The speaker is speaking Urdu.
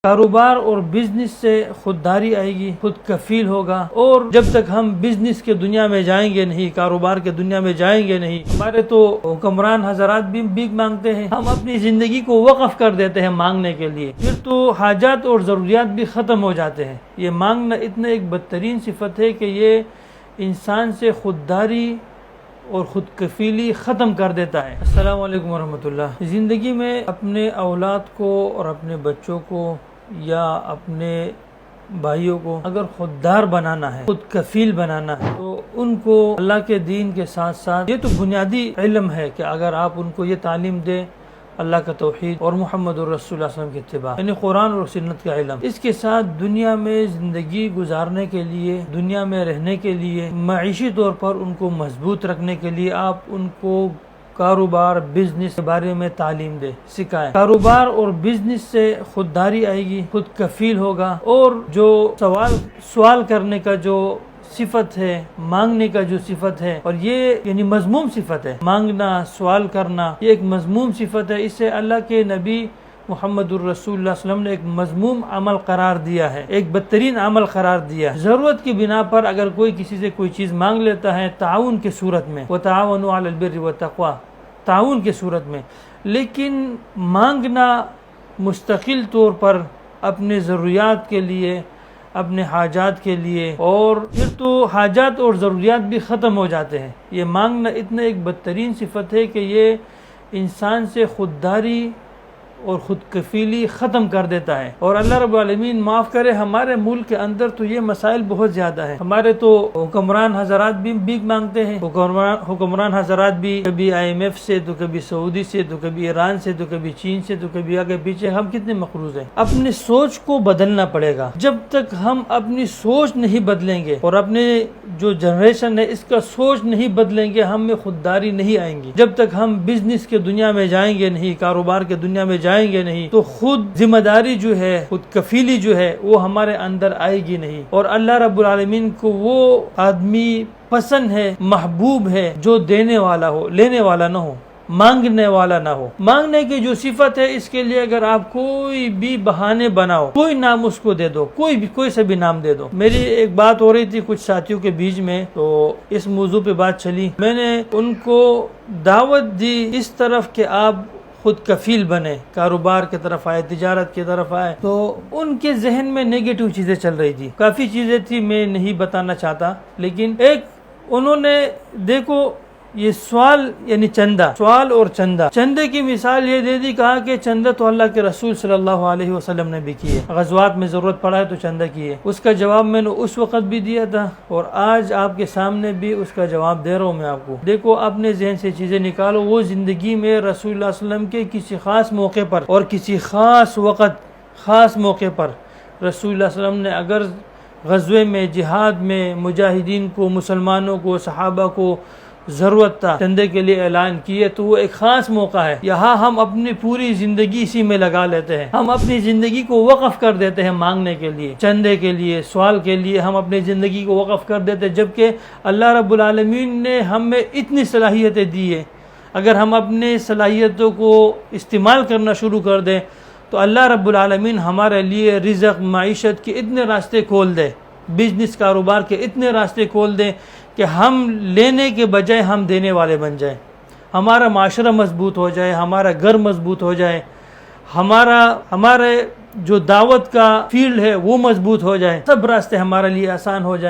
کاروبار اور بزنس سے خودداری آئے گی، خود کفیل ہوگا، اور جب تک ہم بزنس کے دنیا میں جائیں گے نہیں، کاروبار کے دنیا میں جائیں گے نہیں، ہمارے تو حکمران حضرات بھی بھیک مانگتے ہیں، ہم اپنی زندگی کو وقف کر دیتے ہیں مانگنے کے لیے، پھر تو حاجات اور ضروریات بھی ختم ہو جاتے ہیں۔ یہ مانگنا اتنا ایک بدترین صفت ہے کہ یہ انسان سے خودداری اور خود کفیلی ختم کر دیتا ہے۔ السلام علیکم ورحمۃ اللہ۔ زندگی میں اپنے اولاد کو اور اپنے بچوں کو یا اپنے بھائیوں کو اگر خوددار بنانا ہے، خود کفیل بنانا ہے، تو ان کو اللہ کے دین کے ساتھ ساتھ یہ تو بنیادی علم ہے کہ اگر آپ ان کو یہ تعلیم دیں اللہ کا توحید اور محمد الرسول اللہ صلی اللہ علیہ وسلم کی اتباع، یعنی قرآن اور سنت کا علم، اس کے ساتھ دنیا میں زندگی گزارنے کے لیے، دنیا میں رہنے کے لیے، معیشی طور پر ان کو مضبوط رکھنے کے لیے آپ ان کو کاروبار بزنس کے بارے میں تعلیم دے، سکھائیں۔ کاروبار اور بزنس سے خودداری آئے گی، خود کفیل ہوگا، اور جو سوال کرنے کا جو صفت ہے، مانگنے کا جو صفت ہے، اور یہ یعنی مذموم صفت ہے، مانگنا، سوال کرنا، یہ ایک مذموم صفت ہے۔ اس سے اللہ کے نبی محمد الرسول اللہ صلی اللہ علیہ وسلم نے ایک مذموم عمل قرار دیا ہے، ایک بدترین عمل قرار دیا ہے۔ ضرورت کی بنا پر اگر کوئی کسی سے کوئی چیز مانگ لیتا ہے تعاون کی صورت میں، وَتَعَاوَنُوا عَلَى الْبِرِّ وَالتَّقْوَىٰ، تعاون کی صورت میں، لیکن مانگنا مستقل طور پر اپنے ضروریات کے لیے، اپنے حاجات کے لیے، اور پھر تو حاجات اور ضروریات بھی ختم ہو جاتے ہیں۔ یہ مانگنا اتنا ایک بدترین صفت ہے کہ یہ انسان سے خودداری اور خود کفیلی ختم کر دیتا ہے۔ اور اللہ رب العالمین معاف کرے، ہمارے ملک کے اندر تو یہ مسائل بہت زیادہ ہیں۔ ہمارے تو حکمران حضرات بھی بھیک مانگتے ہیں، حکمران حضرات بھی کبھی IMF سے، تو کبھی سعودی سے، تو کبھی ایران سے، تو کبھی چین سے، تو کبھی آگے پیچھے۔ ہم کتنے مقروض ہیں۔ اپنی سوچ کو بدلنا پڑے گا۔ جب تک ہم اپنی سوچ نہیں بدلیں گے اور اپنے جو جنریشن ہے اس کا سوچ نہیں بدلیں گے، ہم میں خودداری نہیں آئیں گی۔ جب تک ہم بزنس کے دنیا میں جائیں گے نہیں، کاروبار کے دنیا میں جائیں گے نہیں، تو خود ذمہ داری جو ہے، خود کفیلی جو ہے، وہ ہمارے اندر آئے گی نہیں۔ اور اللہ رب العالمین کو وہ آدمی پسند ہے، محبوب ہے، جو دینے والا ہو، لینے والا نہ ہو، مانگنے والا نہ ہو۔ مانگنے کی جو صفت ہے، اس کے لیے اگر آپ کوئی بھی بہانے بناؤ، کوئی نام اس کو دے دو، کوئی سے بھی نام دے دو۔ میری ایک بات ہو رہی تھی کچھ ساتھیوں کے بیچ میں، تو اس موضوع پہ بات چلی، میں نے ان کو دعوت دی اس طرف کہ آپ خود کفیل بنے، کاروبار کی طرف آئے، تجارت کی طرف آئے، تو ان کے ذہن میں نیگیٹو چیزیں چل رہی تھی، کافی چیزیں تھی، میں نہیں بتانا چاہتا، لیکن ایک انہوں نے دیکھو یہ سوال یعنی چندہ، سوال اور چندے کی مثال یہ دے دی، کہا کہ چندہ تو اللہ کے رسول صلی اللہ علیہ وسلم نے بھی کیے، غزوات میں ضرورت پڑا ہے تو چندہ کیے۔ اس کا جواب میں نے اس وقت بھی دیا تھا اور آج آپ کے سامنے بھی اس کا جواب دے رہا ہوں میں آپ کو۔ دیکھو اپنے ذہن سے چیزیں نکالو، وہ زندگی میں رسول اللہ صلی اللہ علیہ وسلم کے کسی خاص موقع پر اور کسی خاص وقت، خاص موقع پر رسول اللہ صلی اللہ علیہ وسلم نے اگر غزوے میں، جہاد میں مجاہدین کو، مسلمانوں کو، صحابہ کو ضرورت تھا، چندے کے لیے اعلان کیے، تو وہ ایک خاص موقع ہے۔ یہاں ہم اپنی پوری زندگی اسی میں لگا لیتے ہیں، ہم اپنی زندگی کو وقف کر دیتے ہیں مانگنے کے لیے، چندے کے لیے، سوال کے لیے، ہم اپنی زندگی کو وقف کر دیتے ہیں، جبکہ اللہ رب العالمین نے ہمیں اتنی صلاحیتیں دی ہے۔ اگر ہم اپنے صلاحیتوں کو استعمال کرنا شروع کر دیں تو اللہ رب العالمین ہمارے لیے رزق، معیشت کے اتنے راستے کھول دے، بزنس کاروبار کے اتنے راستے کھول دیں کہ ہم لینے کے بجائے ہم دینے والے بن جائیں، ہمارا معاشرہ مضبوط ہو جائے، ہمارا گھر مضبوط ہو جائے، ہمارے جو دعوت کا فیلڈ ہے وہ مضبوط ہو جائے، سب راستے ہمارے لیے آسان ہو جائیں۔